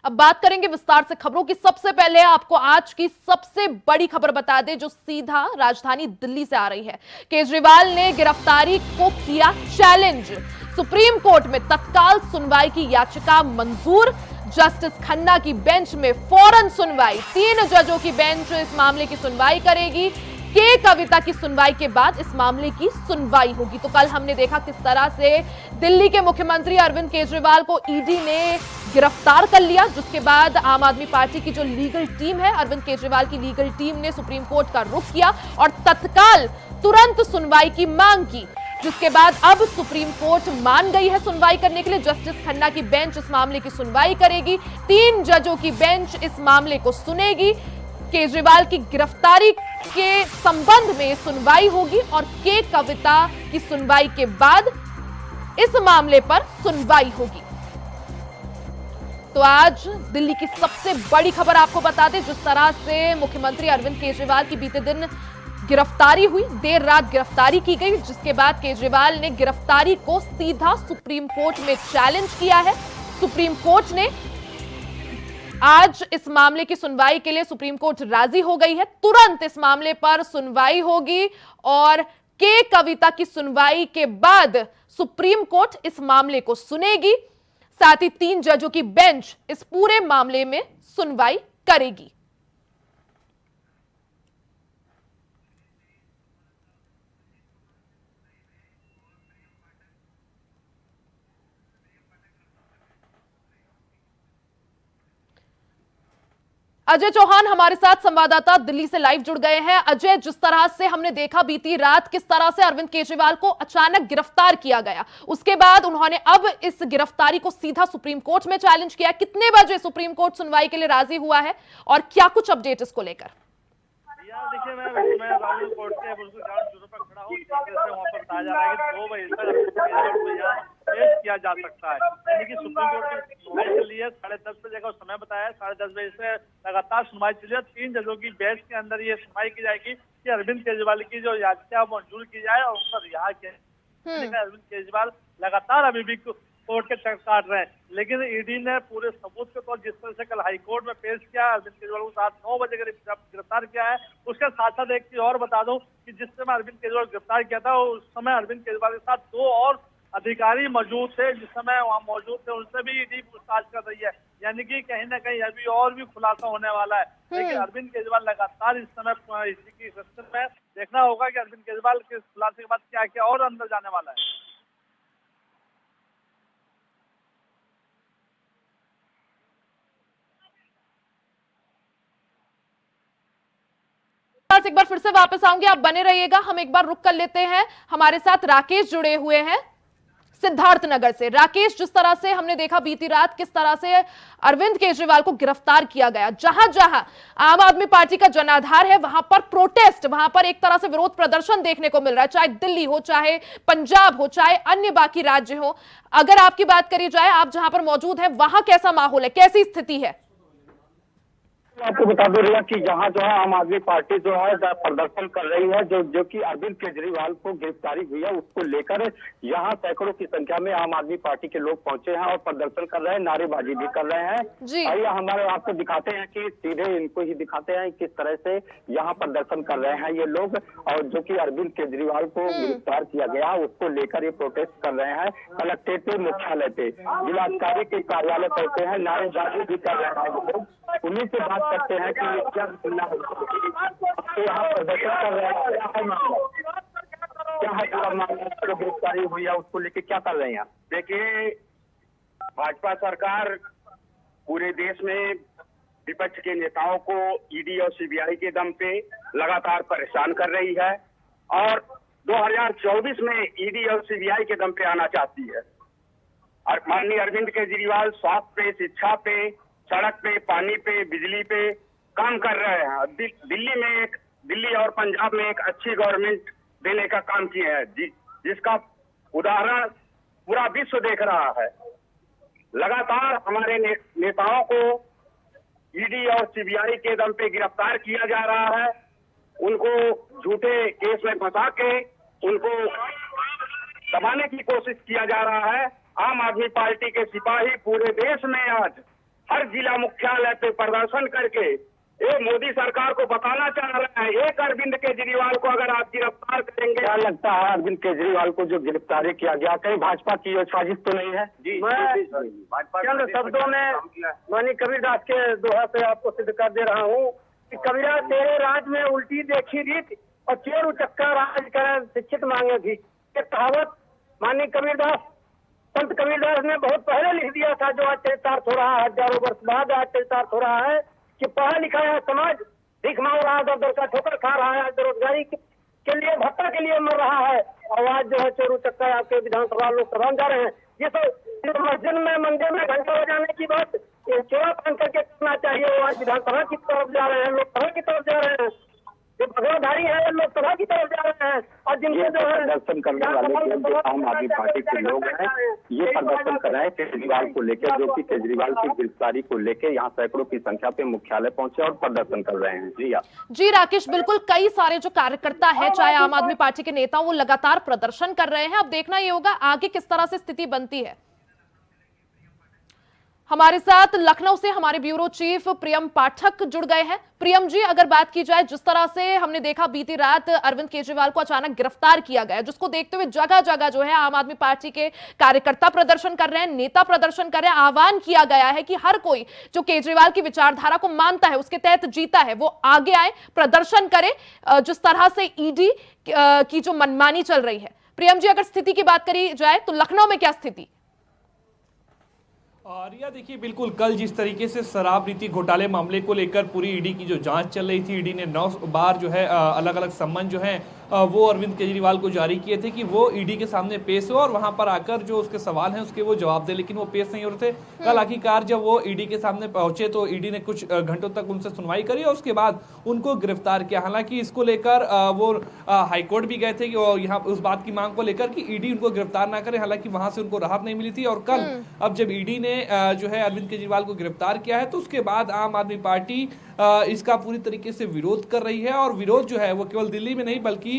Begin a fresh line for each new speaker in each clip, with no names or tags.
अब बात करेंगे विस्तार से खबरों की। सबसे पहले आपको आज की सबसे बड़ी खबर बता दें जो सीधा राजधानी दिल्ली से आ रही है। केजरीवाल ने गिरफ्तारी को किया चैलेंज। सुप्रीम कोर्ट में तत्काल सुनवाई की याचिका मंजूर। जस्टिस खन्ना की बेंच में फौरन सुनवाई। 3 जजों की बेंच इस मामले की सुनवाई करेगी। के कविता की सुनवाई के बाद इस मामले की सुनवाई होगी। तो कल हमने देखा किस तरह से दिल्ली के मुख्यमंत्री अरविंद केजरीवाल को ईडी ने गिरफ्तार कर लिया, जिसके बाद आम आदमी पार्टी की जो लीगल टीम है, अरविंद केजरीवाल की लीगल टीम ने सुप्रीम कोर्ट का रुख किया और तत्काल तुरंत सुनवाई की मांग की, जिसके बाद अब सुप्रीम कोर्ट मान गई है सुनवाई करने के लिए। जस्टिस खन्ना की बेंच इस मामले की सुनवाई करेगी। 3 जजों की बेंच इस मामले को सुनेगी। केजरीवाल की गिरफ्तारी के संबंध में सुनवाई होगी और के कविता की सुनवाई के बाद इस मामले पर सुनवाई होगी। तो आज दिल्ली की सबसे बड़ी खबर आपको बता दें, जिस तरह से मुख्यमंत्री अरविंद केजरीवाल की बीते दिन गिरफ्तारी हुई, देर रात गिरफ्तारी की गई, जिसके बाद केजरीवाल ने गिरफ्तारी को सीधा सुप्रीम कोर्ट में चैलेंज किया है। सुप्रीम कोर्ट ने आज इस मामले की सुनवाई के लिए सुप्रीम कोर्ट राजी हो गई है। तुरंत इस मामले पर सुनवाई होगी और के कविता की सुनवाई के बाद सुप्रीम कोर्ट इस मामले को सुनेगी। साथ ही 3 जजों की बेंच इस पूरे मामले में सुनवाई करेगी। अजय चौहान हमारे साथ संवाददाता दिल्ली से लाइव जुड़ गए हैं। अजय, जिस तरह से हमने देखा बीती रात किस तरह से अरविंद केजरीवाल को अचानक गिरफ्तार किया गया, उसके बाद उन्होंने अब इस गिरफ्तारी को सीधा सुप्रीम कोर्ट में चैलेंज किया। कितने बजे सुप्रीम कोर्ट सुनवाई के लिए राजी हुआ है और क्या कुछ अपडेट इसको लेकर?
देखिए, मैं राजू कोर्ट के बिल्कुल ग्राउंड जीरो पर खड़ा हूँ। वहाँ पर बताया जा रहा है कि 2 बजे तक पेश किया जा सकता है, यानी कि सुप्रीम कोर्ट की सुनवाई के लिए 10:30 बजे का समय बताया है। 10:30 बजे से लगातार सुनवाई चली है। 3 जजों की बेंच के अंदर ये सुनवाई की जाएगी कि अरविंद केजरीवाल की जो याचिका मंजूर की जाए और उन पर रिहा किया। अरविंद केजरीवाल लगातार अभी भी कोर्ट के चक्कर काट रहे हैं, लेकिन ईडी ने पूरे सबूत के तौर जिस तरह से कल हाईकोर्ट में पेश किया, अरविंद केजरीवाल को रात 9 बजे गिरफ्तार किया है। उसके साथ साथ एक चीज और बता दूं कि जिस समय अरविंद केजरीवाल गिरफ्तार किया था, उस समय अरविंद केजरीवाल के साथ 2 और अधिकारी मौजूद थे, जिस समय वहाँ मौजूद थे उनसे भी ईडी पूछताछ कर रही है, यानी कि कहीं ना कहीं अभी और भी खुलासा होने वाला है। लेकिन अरविंद केजरीवाल लगातार इस समय इसी की सिलसिले में देखना होगा कि अरविंद केजरीवाल के खुलासे के बाद क्या क्या और अंदर जाने वाला है।
एक बार फिर से वापस आऊंगी, आप बने रहिएगा। हम एक बार रुक कर लेते हैं। हमारे साथ राकेश जुड़े हुए हैं सिद्धार्थनगर से। राकेश, जिस तरह से हमने देखा बीती रात किस तरह से अरविंद केजरीवाल को गिरफ्तार किया गया, जहां जहां आम आदमी पार्टी का जनाधार है वहां पर प्रोटेस्ट, वहां पर एक तरह से विरोध प्रदर्शन देखने को मिल रहा है, चाहे दिल्ली हो, चाहे पंजाब हो, चाहे अन्य बाकी राज्य हो। अगर आपकी बात करी जाए, आप जहां पर मौजूद है वहां कैसा माहौल है, कैसी स्थिति है?
आपको बता दे रही है कि यहाँ जो है आम आदमी पार्टी जो है प्रदर्शन कर रही है, जो कि अरविंद केजरीवाल को गिरफ्तारी हुई है उसको लेकर यहाँ सैकड़ों की संख्या में आम आदमी पार्टी के लोग पहुंचे हैं और प्रदर्शन कर रहे हैं, नारेबाजी भी कर रहे हैं। आइए हमारे आपको दिखाते हैं कि सीधे इनको ही दिखाते हैं किस तरह से यहाँ प्रदर्शन कर रहे हैं ये लोग, और जो कि अरविंद केजरीवाल को गिरफ्तार किया गया उसको लेकर ये प्रोटेस्ट कर रहे हैं। कलेक्ट्रेट मुख्यालय पे जिलाधिकारी के कार्यालय पहुंचे हैं, नारेबाजी भी कर रहे हैं लोग। उन्हीं से बात करते हैं कि क्या यहाँ प्रदर्शन कर रहे हैं, क्या है पूरा मामला, जो गिरफ्तारी हुई है उसको लेके क्या कर रहे हैं?
देखिए, भाजपा सरकार पूरे देश में विपक्ष के नेताओं को ईडी और सीबीआई के दम पे लगातार परेशान कर रही है और 2024 में ईडी और सीबीआई के दम पे आना चाहती है। और माननीय अरविंद केजरीवाल स्वास्थ्य पे, शिक्षा पे, सड़क पे, पानी पे, बिजली पे काम कर रहे हैं। दिल्ली और पंजाब में एक अच्छी गवर्नमेंट देने का काम किए हैं, जिसका उदाहरण पूरा विश्व देख रहा है। लगातार हमारे नेताओं को ईडी और सीबीआई के दम पे गिरफ्तार किया जा रहा है, उनको झूठे केस में फंसा के उनको दबाने की कोशिश किया जा रहा है। आम आदमी पार्टी के सिपाही पूरे देश में आज हर जिला मुख्यालय पे प्रदर्शन करके ये मोदी सरकार को बताना चाह रहे हैं। एक अरविंद केजरीवाल को अगर आप गिरफ्तार करेंगे,
क्या लगता है अरविंद केजरीवाल को जो गिरफ्तारी किया गया, कहीं भाजपा की ये साजिश तो नहीं है?
मैं चंद शब्दों में माननीय कबीरदास के दोहा से आपको सिद्ध कर दे रहा हूँ कि कबीरा तेरे राज में उल्टी देखी रीत और चोर उचक्का राज करे शिक्षित मांगे भी। ये कहावत माननीय कबीरदास, संत कबीरदास ने बहुत पहले लिख दिया था, जो आज चरितार्थ हो रहा है। हजारों वर्ष बाद आज चरितार्थ हो रहा है कि पढ़ा लिखा है समाज भीख मांग रहा है, दर दर का ठोकर खा रहा है, बेरोजगारी के लिए भत्ता के लिए मर रहा है, और आज जो है चोर उचक्का आपके विधानसभा लोकसभा में जा रहे हैं। ये तो मस्जिद में मंदिर में घंटा बजाने की बात चोरा पान करके करना चाहिए। वो आज विधानसभा की तरफ जा रहे हैं, लोकसभा की तरफ जा रहे हैं, जो भगवाधारी है लोकसभा की तरफ जा रहे हैं। और जिनके जो है
प्रदर्शन करने वाले जो आम आदमी पार्टी के लोग हैं, ये प्रदर्शन कर रहे हैं केजरीवाल को लेकर, जो कि केजरीवाल की गिरफ्तारी को लेकर यहाँ सैकड़ों की संख्या पे मुख्यालय पहुंचे और प्रदर्शन कर रहे हैं।
जी राकेश, बिल्कुल कई सारे जो कार्यकर्ता है, चाहे आम आदमी पार्टी के नेता, वो लगातार प्रदर्शन कर रहे हैं। अब देखना ये होगा आगे किस तरह से स्थिति बनती है। हमारे साथ लखनऊ से हमारे ब्यूरो चीफ प्रियम पाठक जुड़ गए हैं। प्रियम जी, अगर बात की जाए, जिस तरह से हमने देखा बीती रात अरविंद केजरीवाल को अचानक गिरफ्तार किया गया, जिसको देखते हुए जगह जगह जो है आम आदमी पार्टी के कार्यकर्ता प्रदर्शन कर रहे हैं, नेता प्रदर्शन कर रहे हैं। आह्वान किया गया है कि हर कोई जो केजरीवाल की विचारधारा को मानता है, उसके तहत जीता है, वो आगे आए, प्रदर्शन करे। जिस तरह से ईडी की जो मनमानी चल रही है, प्रियम जी अगर स्थिति की बात करी जाए तो लखनऊ में क्या स्थिति?
रिया देखिए, बिल्कुल कल जिस तरीके से शराब नीति घोटाले मामले को लेकर पूरी ईडी की जो जांच चल रही थी, ईडी ने 9 बार जो है अलग अलग सम्मन जो है वो अरविंद केजरीवाल को जारी किए थे कि वो ईडी के सामने पेश हो और वहां पर आकर जो उसके सवाल हैं उसके वो जवाब दे, लेकिन वो पेश नहीं हो रहे थे। कल आखिरकार जब वो ईडी के सामने पहुंचे तो ईडी ने कुछ घंटों तक उनसे सुनवाई करी और उसके बाद उनको गिरफ्तार किया। हालांकि इसको लेकर वो हाईकोर्ट भी गए थे कि यहाँ उस बात की मांग को लेकर कि ईडी उनको गिरफ्तार ना करे, हालांकि वहां से उनको राहत नहीं मिली थी। और कल अब जब ईडी ने जो है अरविंद केजरीवाल को गिरफ्तार किया है तो उसके बाद आम आदमी पार्टी इसका पूरी तरीके से विरोध कर रही है। और विरोध जो है वो केवल दिल्ली में नहीं बल्कि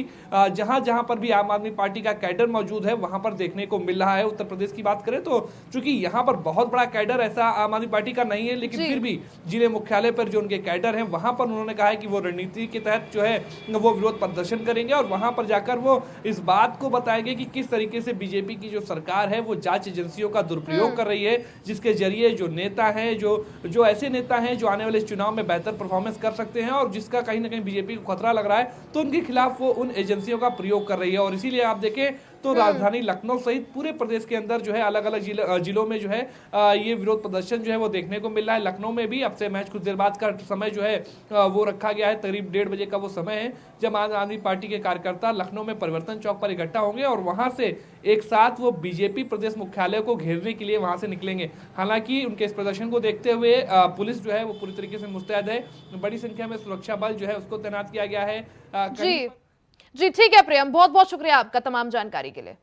जहां जहां पर भी आम आदमी पार्टी का कैडर मौजूद है वहां पर देखने को मिल रहा है। उत्तर प्रदेश की बात करें तो चूंकि यहां पर बहुत बड़ा कैडर ऐसा आम आदमी पार्टी का नहीं है, लेकिन फिर भी जिले मुख्यालय पर जो उनके कैडर हैं वहां पर उन्होंने कहा है कि वो रणनीति के तहत जो है वो विरोध प्रदर्शन करेंगे और वहां पर जाकर वो इस बात को बताएंगे कि किस तरीके से बीजेपी की जो सरकार है वो जांच एजेंसियों का दुरुपयोग कर रही है, जिसके जरिए जो नेता हैं, जो ऐसे नेता हैं जो आने वाले चुनाव में बेहतर परफॉर्मेंस कर सकते हैं और जिसका कहीं ना कहीं बीजेपी को खतरा लग रहा है, तो उनके खिलाफ वो उन एजेंसियों का प्रयोग कर रही है। और इसीलिए आप देखें तो राजधानी लखनऊ सहित पूरे प्रदेश के अंदर जो है अलग अलग जिलों में जो है ये विरोध प्रदर्शन जो है वो देखने को मिल रहा है। लखनऊ में भी अब से मैच कुछ देर बाद का समय जो है वो रखा गया है, करीब 1:30 बजे का वो समय है जब आम आदमी पार्टी के कार्यकर्ता लखनऊ में परिवर्तन चौक पर इकट्ठा होंगे और वहां से एक साथ वो बीजेपी प्रदेश मुख्यालय को घेरने के लिए वहां से निकलेंगे। हालांकि उनके इस प्रदर्शन को देखते हुए पुलिस जो है वो पूरी तरीके से मुस्तैद है, बड़ी संख्या में सुरक्षा बल जो है उसको तैनात किया गया है।
जी ठीक है प्रियम, बहुत बहुत शुक्रिया आपका तमाम जानकारी के लिए।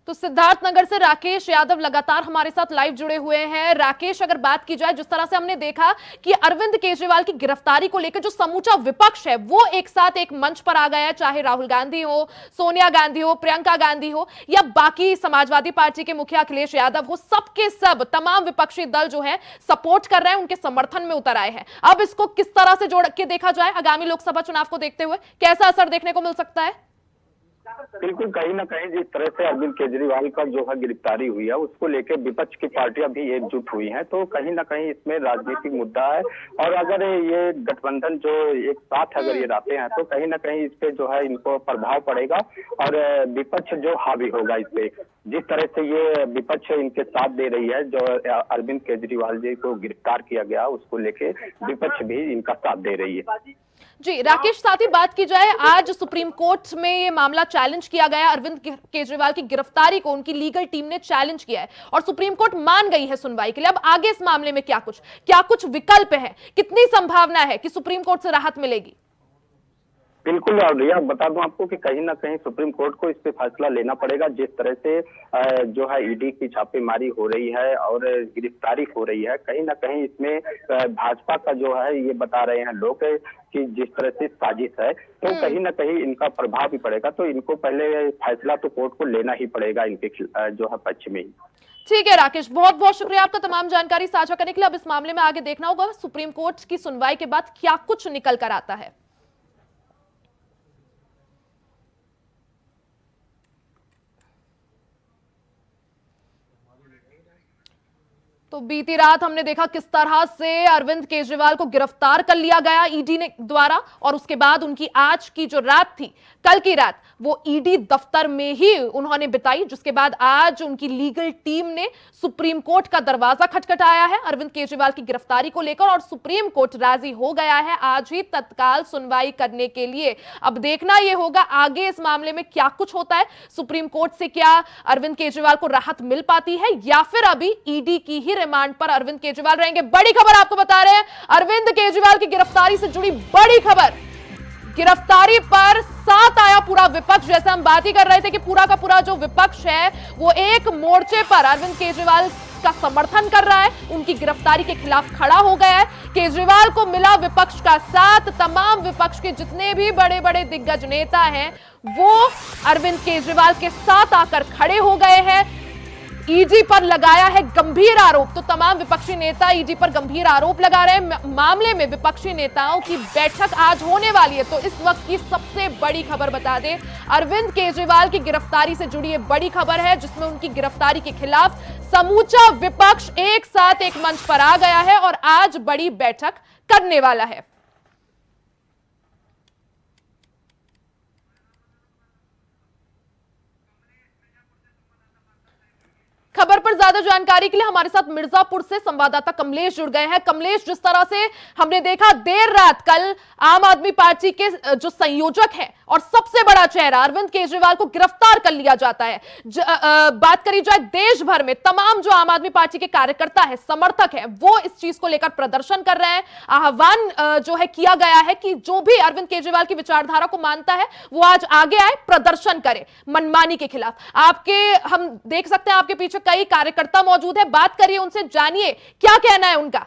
तो सिद्धार्थनगर से राकेश यादव लगातार हमारे साथ लाइव जुड़े हुए हैं। राकेश, अगर बात की जाए, जिस तरह से हमने देखा कि अरविंद केजरीवाल की गिरफ्तारी को लेकर जो समूचा विपक्ष है वो एक साथ एक मंच पर आ गया है, चाहे राहुल गांधी हो, सोनिया गांधी हो, प्रियंका गांधी हो या बाकी समाजवादी पार्टी के मुखिया अखिलेश यादव हो, सबके सब तमाम विपक्षी दल जो है सपोर्ट कर रहे हैं, उनके समर्थन में उतर आए हैं। अब इसको किस तरह से जोड़ के देखा जाए आगामी लोकसभा चुनाव को देखते हुए, कैसा असर देखने को मिल सकता है?
बिल्कुल, कहीं ना कहीं जिस तरह से अरविंद केजरीवाल का जो है गिरफ्तारी हुई है उसको लेकर विपक्ष की पार्टियां भी एकजुट हुई हैं, तो कहीं ना कहीं इसमें राजनीतिक मुद्दा है। और अगर ये गठबंधन जो एक साथ अगर ये रहते हैं तो कहीं ना कहीं इस पे जो है इनको प्रभाव पड़ेगा और विपक्ष जो हावी होगा इस पे। जिस तरह से ये विपक्ष इनके साथ दे रही है, जो अरविंद केजरीवाल जी को गिरफ्तार किया गया उसको लेके विपक्ष भी इनका साथ दे रही है।
जी राकेश, साथ ही बात की जाए, आज सुप्रीम कोर्ट में ये मामला चैलेंज किया गया। अरविंद केजरीवाल की गिरफ्तारी को उनकी लीगल टीम ने चैलेंज किया है और सुप्रीम कोर्ट मान गई है सुनवाई के लिए। अब आगे इस मामले में क्या कुछ विकल्प है, कितनी संभावना है कि सुप्रीम कोर्ट से राहत मिलेगी?
बिल्कुल। और रिया, बता दूं आपको कि कहीं ना कहीं सुप्रीम कोर्ट को इस पे फैसला लेना पड़ेगा। जिस तरह से जो है ईडी की छापेमारी हो रही है और गिरफ्तारी हो रही है, कहीं ना कहीं इसमें भाजपा का जो है ये बता रहे हैं लोग कि जिस तरह से साजिश है, तो कहीं ना कहीं इनका प्रभाव भी पड़ेगा। तो इनको पहले फैसला तो कोर्ट को लेना ही पड़ेगा इनके जो है पक्ष में ही।
ठीक है राकेश, बहुत बहुत शुक्रिया आपका तमाम जानकारी साझा करने के लिए। अब इस मामले में आगे देखना होगा सुप्रीम कोर्ट की सुनवाई के बाद क्या कुछ निकल कर आता है। तो बीती रात हमने देखा किस तरह से अरविंद केजरीवाल को गिरफ्तार कर लिया गया ईडी ने द्वारा, और उसके बाद उनकी आज की जो रात थी, कल की रात, वो ईडी दफ्तर में ही उन्होंने बिताई, जिसके बाद आज उनकी लीगल टीम ने सुप्रीम कोर्ट का दरवाजा खटखटाया है अरविंद केजरीवाल की गिरफ्तारी को लेकर, और सुप्रीम कोर्ट राजी हो गया है आज ही तत्काल सुनवाई करने के लिए। अब देखना यह होगा आगे इस मामले में क्या कुछ होता है, सुप्रीम कोर्ट से क्या अरविंद केजरीवाल को राहत मिल पाती है या फिर अभी ईडी की ही रिमांड पर अरविंद केजरीवाल रहेंगे। बड़ी खबर आपको बता रहे हैं, अरविंद केजरीवाल की गिरफ्तारी से जुड़ी बड़ी खबर। गिरफ्तारी पर साथ आया पूरा विपक्ष। जैसे हम बात ही कर रहे थे कि पूरा का पूरा जो विपक्ष है वो एक मोर्चे पर अरविंद केजरीवाल का समर्थन कर रहा है, उनकी गिरफ्तारी के खिलाफ खड़ा हो गया है। केजरीवाल को मिला विपक्ष का साथ, तमाम विपक्ष के जितने भी बड़े बड़े दिग्गज नेता हैं वो अरविंद केजरीवाल के साथ आकर खड़े हो गए हैं। ईडी पर लगाया है गंभीर आरोप, तो तमाम विपक्षी नेता ईडी पर गंभीर आरोप लगा रहे हैं। मामले में विपक्षी नेताओं की बैठक आज होने वाली है। तो इस वक्त की सबसे बड़ी खबर बता दें, अरविंद केजरीवाल की गिरफ्तारी से जुड़ी एक बड़ी खबर है जिसमें उनकी गिरफ्तारी के खिलाफ समूचा विपक्ष एक साथ एक मंच पर आ गया है और आज बड़ी बैठक करने वाला है। खबर पर ज्यादा जानकारी के लिए हमारे साथ मिर्जापुर से संवाददाता कमलेश जुड़ गए हैं। कमलेश, जिस तरह से हमने देखा देर रात कल आम आदमी पार्टी के जो संयोजक हैं और सबसे बड़ा चेहरा अरविंद केजरीवाल को गिरफ्तार कर लिया जाता है। बात करी जाए देश भर में तमाम जो आम आदमी पार्टी के कार्यकर्ता है, समर्थक है, वो इस चीज को लेकर प्रदर्शन कर रहे हैं। आह्वान जो है किया गया है कि जो भी अरविंद केजरीवाल की विचारधारा को मानता है वो आज आगे आए, प्रदर्शन करे मनमानी के खिलाफ। हम देख सकते हैं आपके पीछे कई कार्यकर्ता मौजूद है, बात करिए उनसे, जानिए क्या कहना है उनका।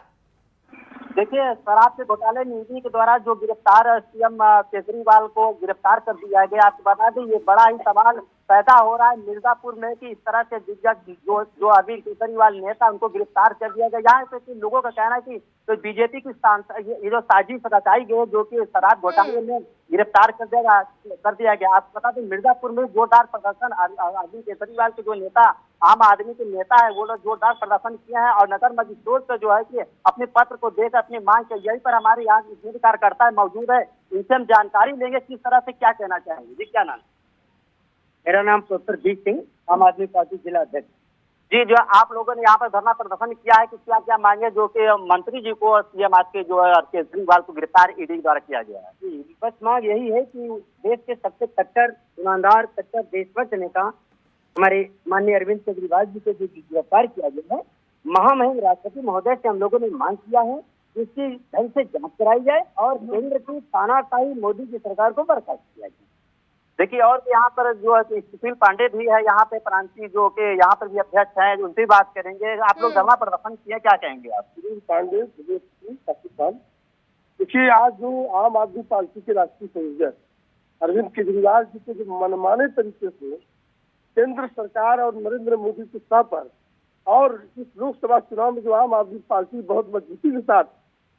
देखिए, शराब के घोटाले में ईडी के द्वारा जो गिरफ्तार सीएम केजरीवाल को गिरफ्तार कर दिया गया, आपको बता दें ये बड़ा ही सवाल पैदा हो रहा है मिर्जापुर में कि इस तरह से दिग्गज जो अरविंद केजरीवाल नेता उनको गिरफ्तार कर दिया गया। यहाँ पे लोगों का कहना है कि तो बीजेपी की ये जो साजिश रचाई गई जो कि शराब घोटाले में गिरफ्तार कर दिया गया। आपको बता दें मिर्जापुर में जोरदार प्रदर्शन अरविंद केजरीवाल के जो नेता आम आदमी के नेता है वो लोग जोरदार प्रदर्शन किए हैं और नगर मजिस्ट्रेट से जो है कि अपने पत्र को देकर अपनी मांग की। यही पर हमारे यहाँ जितने कार्यकर्ता मौजूद है इनसे हम जानकारी लेंगे किस तरह से क्या कहना चाहेंगे। जी, क्या नाम?
मेरा नाम प्रोफेसर जीत सिंह, आम आदमी पार्टी जिला अध्यक्ष।
जी, जो आप लोगों ने यहाँ पर धरना प्रदर्शन किया है कि क्या क्या मांगे जो कि मंत्री जी को सीएम आज के जो है केजरीवाल को गिरफ्तार ईडी द्वारा किया गया है?
जी, बस मांग यही है कि देश के सबसे कट्टर ईमानदार कट्टर देशभक्त नेता हमारे माननीय अरविंद केजरीवाल जी को जो गिरफ्तार किया गया है, महामहिम राष्ट्रपति महोदय से हम लोगों ने मांग किया है इसकी ढंग से जांच कराई जाए और केंद्र की तानाशाही मोदी की सरकार को बर्खास्त किया जाए।
देखिए, और यहाँ पर जो है सुशील पांडे भी है यहाँ पे प्रांतीय जो कि यहाँ पर भी अध्यक्ष है, उनसे बात करेंगे। आप लोग धरना प्रदर्शन किए, क्या कहेंगे आप?
सुशील पांडे, देखिए आज जो आम आदमी पार्टी के राष्ट्रीय संयोजक अरविंद केजरीवाल जी के जो मनमाने तरीके से केंद्र सरकार और नरेंद्र मोदी के सतह पर और इस लोकसभा चुनाव में जो आम आदमी पार्टी बहुत मजबूती के साथ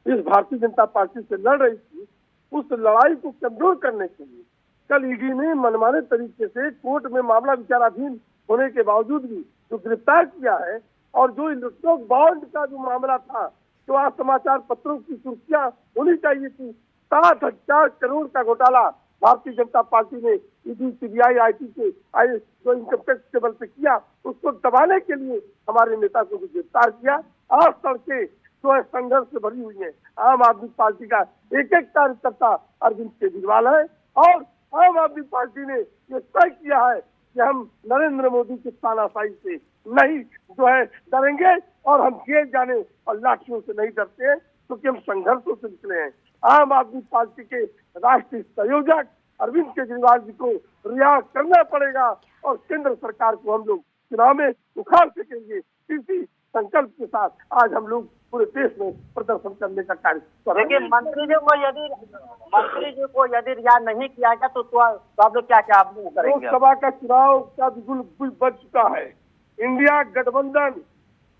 इस भारतीय जनता पार्टी से लड़ रही थी, उस लड़ाई को कमजोर करने के लिए कल ईडी ने मनमाने तरीके से कोर्ट में मामला विचाराधीन होने के बावजूद भी जो गिरफ्तार किया है और जो इलेक्ट्रॉनिक बॉन्ड का जो मामला था, जो आज समाचार पत्रों की सुर्खियां होनी चाहिए थी, 7,000 करोड़ का घोटाला भारतीय जनता पार्टी ने ईडी, सीबीआई, आईटी के जो इनकम टैक्स के बल पे किया, उसको दबाने के लिए हमारे नेता को भी गिरफ्तार किया। आज सड़कें जो है संघर्ष से भरी हुई है। आम आदमी पार्टी का एक एक कार्यकर्ता अरविंद केजरीवाल है और आम आदमी पार्टी ने ये तय किया है कि हम नरेंद्र मोदी की तानाशाही से नहीं जो है डरेंगे और हम जेल जाने और लाठियों से नहीं डरते हैं। क्योंकि हम संघर्षों से निकले हैं। आम आदमी पार्टी के राष्ट्रीय संयोजक अरविंद केजरीवाल जी को रिहा करना पड़ेगा और केंद्र सरकार को हम लोग चुनाव में उखाड़ फेंकेंगे। इसी संकल्प के साथ आज हम लोग पूरे देश में प्रदर्शन करने का कार्य कर रहे हैं।
देखिए, मंत्री जी को यदि रिहा नहीं किया गया तो आप लोग क्या क्या करेंगे?
लोकसभा का चुनाव का बिल्कुल बच चुका है। इंडिया गठबंधन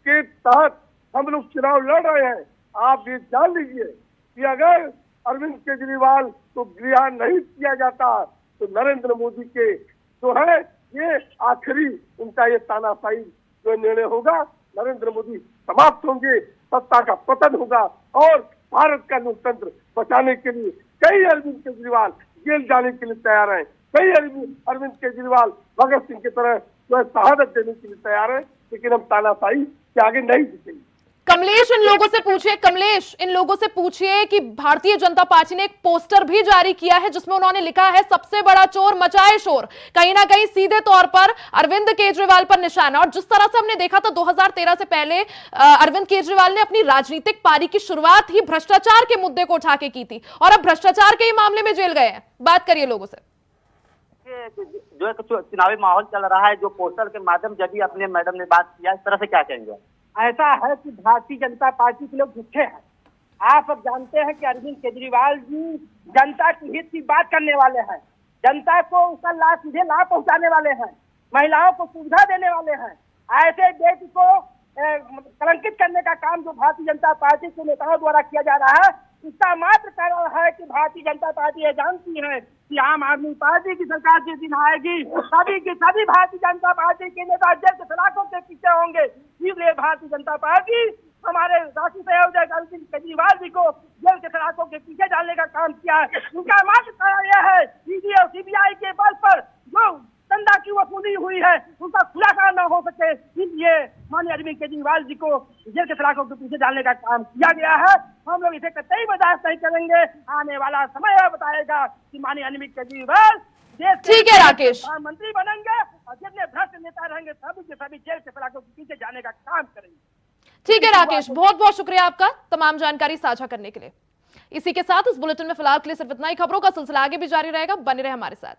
के तहत हम लोग चुनाव लड़ रहे हैं। आप ये जान लीजिए कि अगर अरविंद केजरीवाल को रिहा नहीं किया जाता तो नरेंद्र मोदी के जो है ये आखिरी उनका ये तानाशाही जो निर्णय होगा, नरेंद्र मोदी समाप्त होंगे, सत्ता का पतन होगा और भारत का लोकतंत्र बचाने के लिए कई अरविंद केजरीवाल जेल जाने के लिए तैयार हैं। कई अरविंद केजरीवाल भगत सिंह की तरह जो है शहादत देने के लिए तैयार है, लेकिन हम तानाशाही के आगे नहीं झुकेंगे।
कमलेश, इन लोगों से पूछिए, कमलेश इन लोगों से पूछिए कि भारतीय जनता पार्टी ने एक पोस्टर भी जारी किया है जिसमें उन्होंने लिखा है सबसे बड़ा चोर मचाए शोर। कहीं ना कहीं सीधे तौर पर अरविंद केजरीवाल पर निशाना। और जिस तरह से हमने देखा था 2013 से पहले अरविंद केजरीवाल ने अपनी राजनीतिक पारी की शुरुआत ही भ्रष्टाचार के मुद्दे को उठा के की थी और अब भ्रष्टाचार के ही मामले में जेल गए हैं। बात करिए लोगों से।
जो एक चुनावी माहौल चल रहा है, जो पोस्टर के माध्यम से अभी अपने मैडम ने बात किया, इस तरह से क्या कहेंगे?
ऐसा है कि भारतीय जनता पार्टी के लोग झूठे हैं। आप सब जानते हैं कि अरविंद केजरीवाल जी जनता की हित की बात करने वाले हैं, जनता को उसका लाभ सीधे लाभ पहुंचाने वाले हैं, महिलाओं को सुविधा देने वाले हैं। ऐसे व्यक्ति को कलंकित करने का काम जो भारतीय जनता पार्टी के नेताओं द्वारा किया जा रहा है, इसका मात्र कारण है कि भारतीय जनता पार्टी ये जानती है कि आम आदमी पार्टी की सरकार जिस दिन आएगी सभी की सभी भारतीय जनता पार्टी के नेता जेल के सलाखों के पीछे होंगे। इसलिए भारतीय जनता पार्टी हमारे राष्ट्रीय संयोजक अरविंद केजरीवाल जी को जेल के सलाखों के पीछे डालने का काम किया है। उनका मात्र कारण यह है ईडी और सीबीआई के बल पर जो चंदा की वसूली हुई है उनका खुलासा न हो सके, इसलिए माननीय अरविंद केजरीवाल जी को जेल के सलाखों के पीछे डालने का काम किया गया है। हम लोग इसे कतई बर्दाश्त नहीं करेंगे। आने वाला समय बताएगा कि माननीय अरविंद केजरीवाल देश
ठीक है राकेश,
प्रधानमंत्री बनेंगे और जितने भ्रष्ट नेता रहेंगे सभी के सभी जेल के सलाखों के पीछे जाने का काम करेंगे।
ठीक है राकेश, बहुत बहुत शुक्रिया आपका तमाम जानकारी साझा करने के लिए। इसी के साथ इस बुलेटिन में फिलहाल के लिए सिर्फ इतना ही। खबरों का सिलसिला आगे भी जारी रहेगा, बने रहे हमारे साथ।